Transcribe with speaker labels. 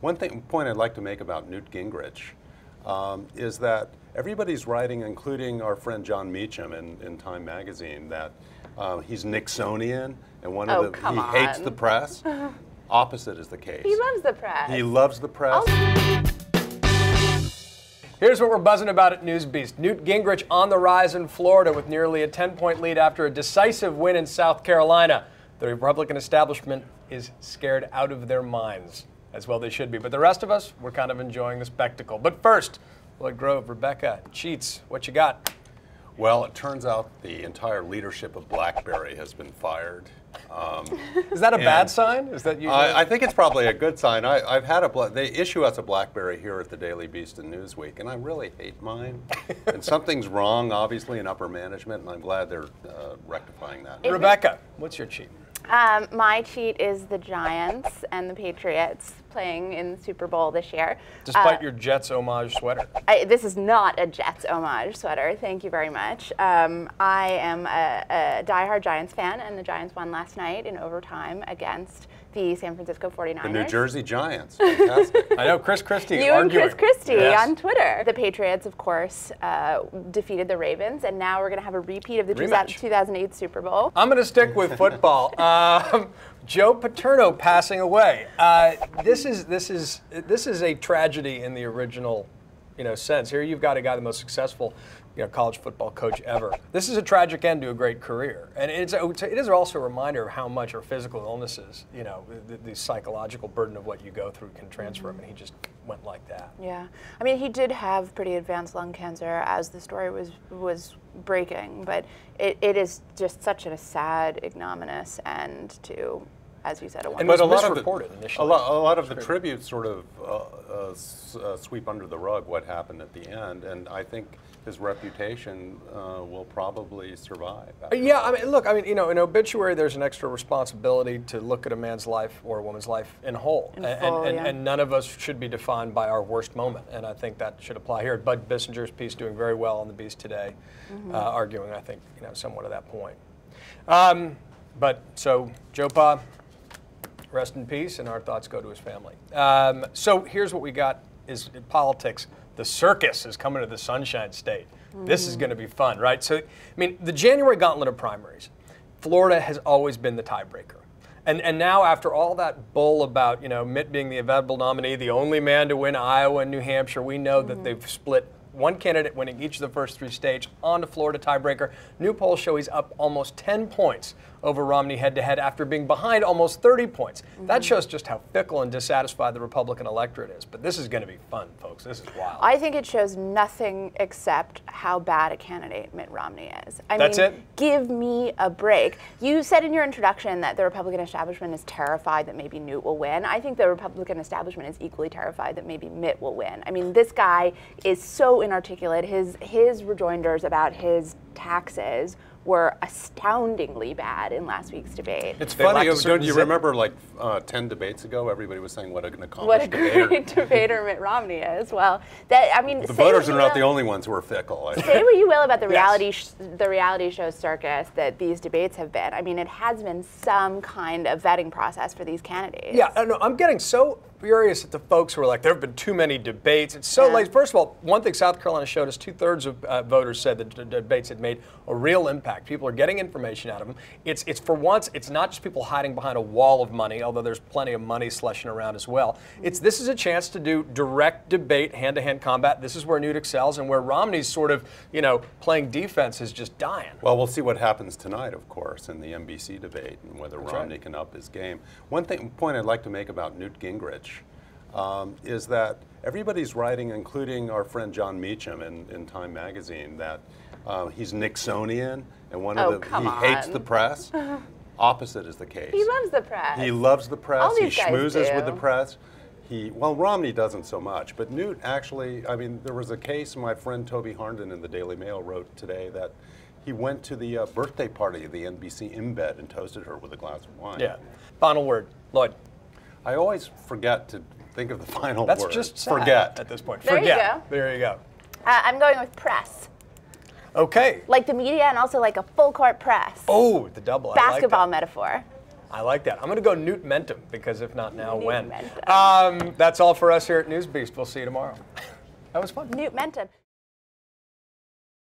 Speaker 1: Point I'd like to make about Newt Gingrich is that everybody's writing, including our friend John Meacham in Time magazine, that he's Nixonian and he hates the press. Opposite is the case.
Speaker 2: He loves the press.
Speaker 1: He loves the press.
Speaker 3: Here's what we're buzzing about at NewsBeast. Newt Gingrich on the rise in Florida with nearly a 10-point lead after a decisive win in South Carolina. The Republican establishment is scared out of their minds. As well they should be. But the rest of us, we're kind of enjoying the spectacle. But first, Lloyd Grove, Rebecca, Cheats, what you got?
Speaker 1: Well, it turns out the entire leadership of BlackBerry has been fired.
Speaker 3: Is that a bad sign? Is that usually?
Speaker 1: I think it's probably a good sign. I've had they issue us a BlackBerry here at the Daily Beast and Newsweek, and I really hate mine. And something's wrong, obviously, in upper management, and I'm glad they're rectifying that.
Speaker 3: Rebecca, what's your cheat?
Speaker 2: My cheat is the Giants and the Patriots playing in the Super Bowl this year.
Speaker 3: Despite your Jets homage sweater.
Speaker 2: This is not a Jets homage sweater. Thank you very much. I am a diehard Giants fan, and the Giants won last night in overtime against the San Francisco 49ers.
Speaker 1: The New Jersey Giants. Fantastic.
Speaker 3: I know Chris Christie
Speaker 2: You
Speaker 3: arguing.
Speaker 2: and Chris Christie
Speaker 3: Yes.
Speaker 2: on Twitter. The Patriots, of course, defeated the Ravens, and now we're going to have a repeat of the 2008 Super Bowl.
Speaker 3: I'm going to stick with football. Joe Paterno passing away. This is a tragedy in the original, sense. Here you've got a guy, the most successful, college football coach ever. This is a tragic end to a great career, and it is also a reminder of how much our physical illnesses, the psychological burden of what you go through can transfer him, and he just went like that.
Speaker 2: Yeah, I mean, he did have pretty advanced lung cancer as the story was breaking, but it is just such a sad, ignominious end to, as you said, a
Speaker 3: lot
Speaker 1: misreported
Speaker 3: initially.
Speaker 1: A lot of the tributes sort of sweep under the rug what happened at the end, and I think his reputation will probably survive.
Speaker 3: Yeah, in obituary, there's an extra responsibility to look at a man's life or a woman's life in whole, and none of us should be defined by our worst moment, and I think that should apply here. Bud Bissinger's piece doing very well on the Beast today, arguing, I think, somewhat of that point. But so Joe Pa, rest in peace, and our thoughts go to his family. So here's what we got is in politics. The circus is coming to the Sunshine State. This is going to be fun, right? So, the January gauntlet of primaries, Florida has always been the tiebreaker. And now after all that bull about, Mitt being the inevitable nominee, the only man to win Iowa and New Hampshire, we know that they've split one candidate winning each of the first three states on to Florida tiebreaker. New polls show he's up almost 10 points over Romney head-to-head after being behind almost 30 points. That shows just how fickle and dissatisfied the Republican electorate is. But this is going to be fun, folks. This is wild.
Speaker 2: I think it shows nothing except how bad a candidate Mitt Romney is.
Speaker 3: That's it?
Speaker 2: Give me a break. You said in your introduction that the Republican establishment is terrified that maybe Newt will win. I think the Republican establishment is equally terrified that maybe Mitt will win. This guy is so inarticulate. His rejoinders about his taxes were astoundingly bad in last week's debate.
Speaker 1: It's funny, don't you remember 10 debates ago, everybody was saying what an accomplished debater.
Speaker 2: What a great debater Mitt Romney is. Well, the
Speaker 1: voters are not the only ones who are fickle.
Speaker 2: Say what you will about the reality show circus that these debates have been. It has been some kind of vetting process for these candidates.
Speaker 3: Yeah, no, I'm getting so furious at the folks who are like, there have been too many debates. It's so late. First of all, one thing South Carolina showed us, 2/3 of voters said that the debates had made a real impact. People are getting information out of them. It's for once, it's not just people hiding behind a wall of money, although there's plenty of money slushing around as well. This is a chance to do direct debate, hand-to-hand combat. This is where Newt excels, and where Romney's sort of, playing defense is just dying.
Speaker 1: Well, we'll see what happens tonight, of course, in the NBC debate, and whether Romney can up his game. Point I'd like to make about Newt Gingrich is that everybody's writing, including our friend John Meacham in Time magazine, that he's Nixonian and he hates the press. Opposite is the case.
Speaker 2: He loves the press.
Speaker 1: He loves the press.
Speaker 2: All
Speaker 1: He
Speaker 2: these guys
Speaker 1: schmoozes
Speaker 2: do.
Speaker 1: with the press. Romney doesn't so much, but Newt actually, there was a case my friend Toby Harnden in the Daily Mail wrote today that he went to the birthday party of the NBC embed and toasted her with a glass of wine.
Speaker 3: Yeah. Final word, Lloyd.
Speaker 1: I always forget to think of the final
Speaker 3: That's
Speaker 1: word.
Speaker 3: just sad
Speaker 1: forget
Speaker 3: at this point.
Speaker 2: There you go.
Speaker 3: There you go.
Speaker 2: I'm going with press.
Speaker 3: Okay.
Speaker 2: Like the media and also like a full court press.
Speaker 3: Oh, the double.
Speaker 2: Basketball
Speaker 3: I like that.
Speaker 2: metaphor.
Speaker 3: I like that. I'm going to go Newt Mentum, because if not now,
Speaker 2: Newt
Speaker 3: when?
Speaker 2: Mentum.
Speaker 3: That's all for us here at NewsBeast. We'll see you tomorrow. That was fun.
Speaker 2: Newt Mentum.